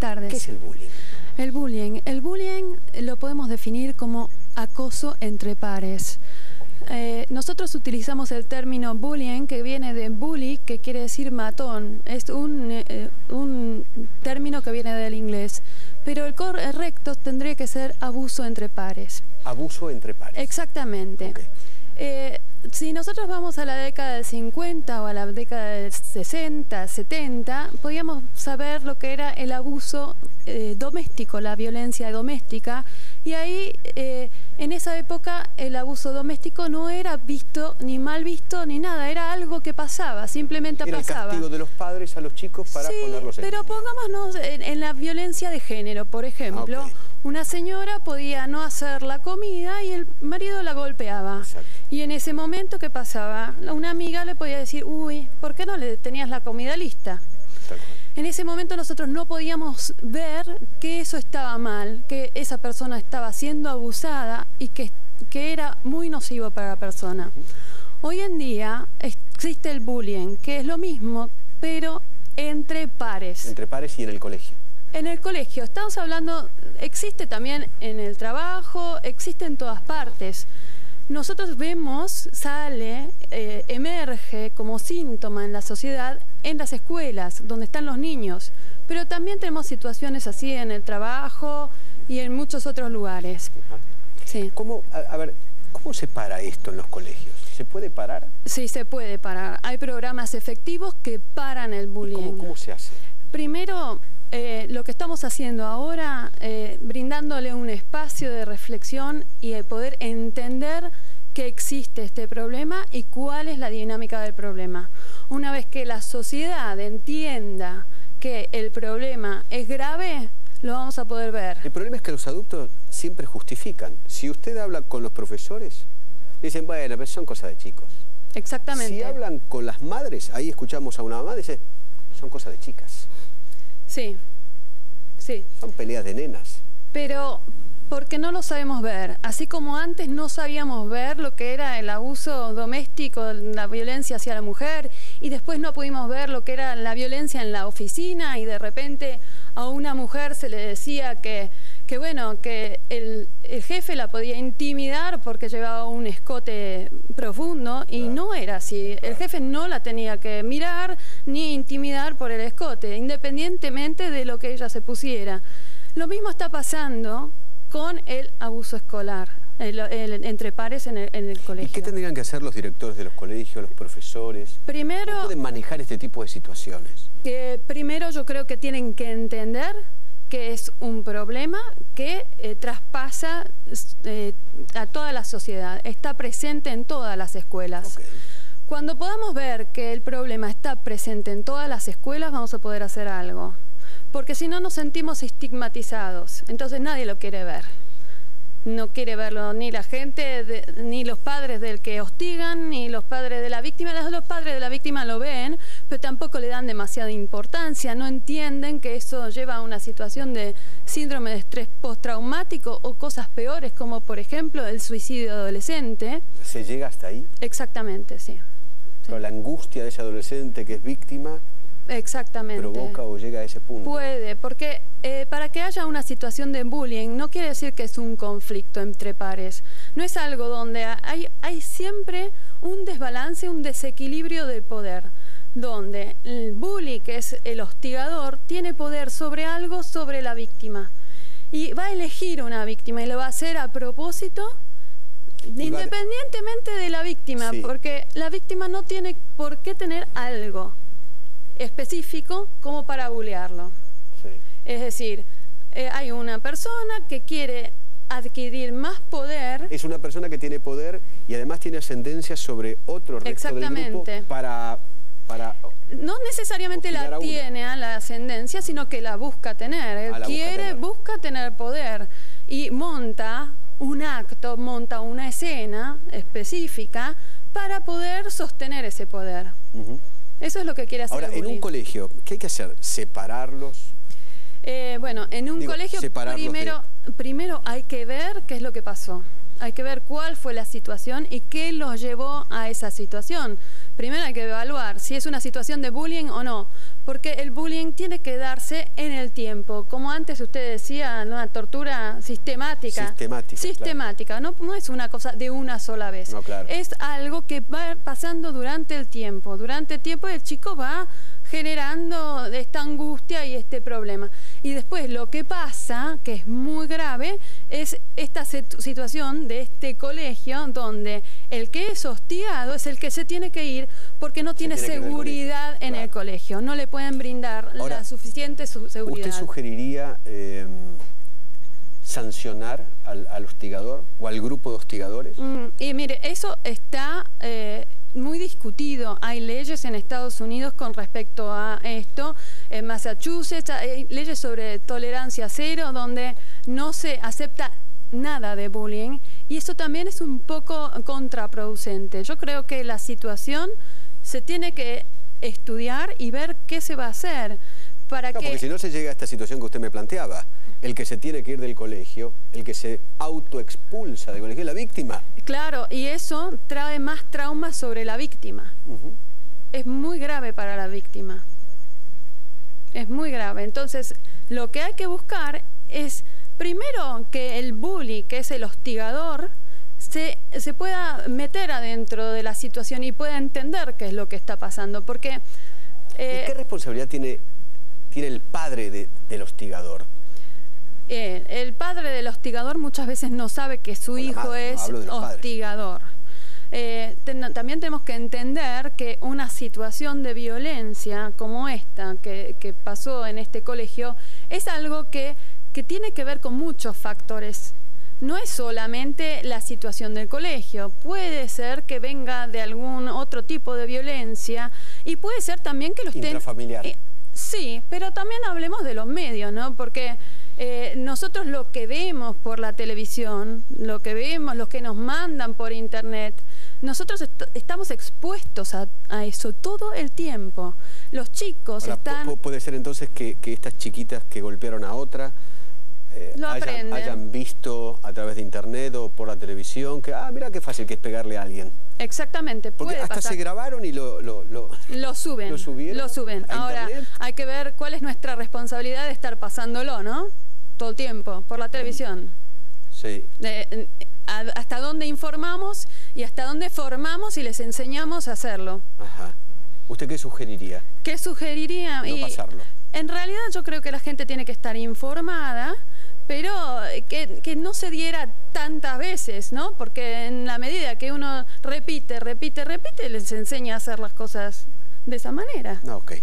Tardes. ¿Qué es el bullying? El bullying lo podemos definir como acoso entre pares. Nosotros utilizamos el término bullying, que viene de bully, que quiere decir matón. Es un término que viene del inglés. Pero el correcto tendría que ser abuso entre pares. Abuso entre pares. Exactamente. Okay. Si nosotros vamos a la década del 50 o a la década del 60, 70, podíamos saber lo que era el abuso doméstico, la violencia doméstica, y ahí en esa época el abuso doméstico no era visto, ni mal visto, ni nada, era algo que pasaba, simplemente era pasaba. El castigo de los padres a los chicos para ponerlos en pero línea. Pongámonos en la violencia de género, por ejemplo. Okay. Una señora podía no hacer la comida y el marido la golpeaba. Exacto. Y en ese momento, ¿qué pasaba? Una amiga le podía decir, uy, ¿por qué no le tenías la comida lista? Tal cual. En ese momento nosotros no podíamos ver que eso estaba mal, que esa persona estaba siendo abusada y que era muy nocivo para la persona. Hoy en día existe el bullying, que es lo mismo, pero entre pares. Entre pares y en el colegio. En el colegio, estamos hablando, existe también en el trabajo, existe en todas partes. Nosotros vemos, emerge como síntoma en la sociedad en las escuelas, donde están los niños. Pero también tenemos situaciones así en el trabajo y en muchos otros lugares. Sí. ¿Cómo se para esto en los colegios? ¿Se puede parar? Sí, se puede parar. Hay programas efectivos que paran el bullying. ¿Cómo se hace? Primero, lo que estamos haciendo ahora, brindándole un espacio de reflexión y de poder entender que existe este problema y cuál es la dinámica del problema. Una vez que la sociedad entienda que el problema es grave, lo vamos a poder ver. El problema es que los adultos siempre justifican. Si usted habla con los profesores, dicen, bueno, pero son cosas de chicos. Exactamente. Si hablan con las madres, ahí escuchamos a una mamá, dice, son cosas de chicas. Sí, sí. Son peleas de nenas. Pero porque no lo sabemos ver. Así como antes no sabíamos ver lo que era el abuso doméstico, la violencia hacia la mujer, y después no pudimos ver lo que era la violencia en la oficina, y de repente a una mujer se le decía que el jefe la podía intimidar porque llevaba un escote profundo, y no era así. El jefe no la tenía que mirar ni intimidar por el escote, independientemente de lo que ella se pusiera. Lo mismo está pasando con el abuso escolar, entre pares en el colegio. ¿Y qué tendrían que hacer los directores de los colegios, los profesores? Primero, ¿cómo pueden manejar este tipo de situaciones? Primero yo creo que tienen que entender que es un problema que traspasa a toda la sociedad, está presente en todas las escuelas. Okay. Cuando podamos ver que el problema está presente en todas las escuelas, vamos a poder hacer algo. Porque si no nos sentimos estigmatizados, entonces nadie lo quiere ver. No quiere verlo ni la gente, ni los padres del que hostigan, ni los padres de la víctima. Los padres de la víctima lo ven, pero tampoco le dan demasiada importancia. No entienden que eso lleva a una situación de síndrome de estrés postraumático o cosas peores, como por ejemplo el suicidio adolescente. ¿Se llega hasta ahí? Exactamente, sí. Pero la angustia de ese adolescente que es víctima... Exactamente. ¿Provoca o llega a ese punto? Puede, porque para que haya una situación de bullying no quiere decir que es un conflicto entre pares. No es algo donde hay siempre un desbalance, un desequilibrio del poder, donde el bully, que es el hostigador, tiene poder sobre algo, sobre la víctima. Y va a elegir una víctima y lo va a hacer a propósito, independientemente de la víctima, sí. Porque la víctima no tiene por qué tener algo específico como para bullearlo. Sí. Es decir, hay una persona que quiere adquirir más poder. Es una persona que tiene poder y además tiene ascendencia sobre otro resto del grupo para no necesariamente la tiene a la ascendencia, sino que la busca tener. Él busca tener poder y monta un acto, monta una escena específica para poder sostener ese poder. Eso es lo que quiere hacer. Ahora, en un colegio, ¿qué hay que hacer? ¿Separarlos? Bueno, en un colegio primero hay que ver qué es lo que pasó. Hay que ver cuál fue la situación y qué los llevó a esa situación. primero hay que evaluar si es una situación de bullying o no, porque el bullying tiene que darse en el tiempo, como antes usted decía, una tortura sistemática. Sistemática, claro. No es una cosa de una sola vez. No, claro. Es algo que va pasando durante el tiempo. Durante el tiempo el chico va generando esta angustia y este problema. Y después lo que pasa, que es muy grave, es esta situación de este colegio donde el que es hostigado es el que se tiene que ir porque no tiene seguridad en el colegio. No le pueden brindar la suficiente seguridad. ¿Usted sugeriría sancionar al hostigador o al grupo de hostigadores? Y mire, eso está muy discutido. Hay leyes en Estados Unidos con respecto a esto. En Massachusetts hay leyes sobre tolerancia cero, donde no se acepta nada de bullying, y eso también es un poco contraproducente. Yo creo que la situación se tiene que estudiar y ver qué se va a hacer para que... Porque si no se llega a esta situación que usted me planteaba, el que se tiene que ir del colegio, el que se autoexpulsa del colegio es la víctima. Claro, y eso trae más traumas sobre la víctima. Es muy grave para la víctima. Es muy grave. Entonces, lo que hay que buscar es, primero, que el bully, que es el hostigador, se pueda meter adentro de la situación y pueda entender qué es lo que está pasando. Porque... ¿Y qué responsabilidad tiene el padre del hostigador? El padre del hostigador muchas veces no sabe que su hijo es hostigador. También tenemos que entender que una situación de violencia como esta que pasó en este colegio es algo que tiene que ver con muchos factores. No es solamente la situación del colegio, puede ser que venga de algún otro tipo de violencia y puede ser también que lo estén... Intrafamiliar. Sí, pero también hablemos de los medios, ¿no? Porque nosotros lo que vemos por la televisión, lo que vemos, lo que nos mandan por internet, nosotros estamos expuestos a eso todo el tiempo. Los chicos están... ¿Puede ser entonces que estas chiquitas que golpearon a otra hayan visto a través de internet o por la televisión que, mira qué fácil que es pegarle a alguien? Exactamente, porque hasta se grabaron y lo suben. Lo suben. Ahora, hay que ver cuál es nuestra responsabilidad de estar pasándolo, ¿no? Todo el tiempo, por la televisión. Sí. Hasta dónde informamos y hasta dónde formamos y les enseñamos a hacerlo. Ajá. ¿Usted qué sugeriría? ¿Qué sugeriría? No pasarlo. En realidad yo creo que la gente tiene que estar informada, pero que no se diera tantas veces, ¿no? Porque en la medida que uno repite, les enseña a hacer las cosas de esa manera. Ok.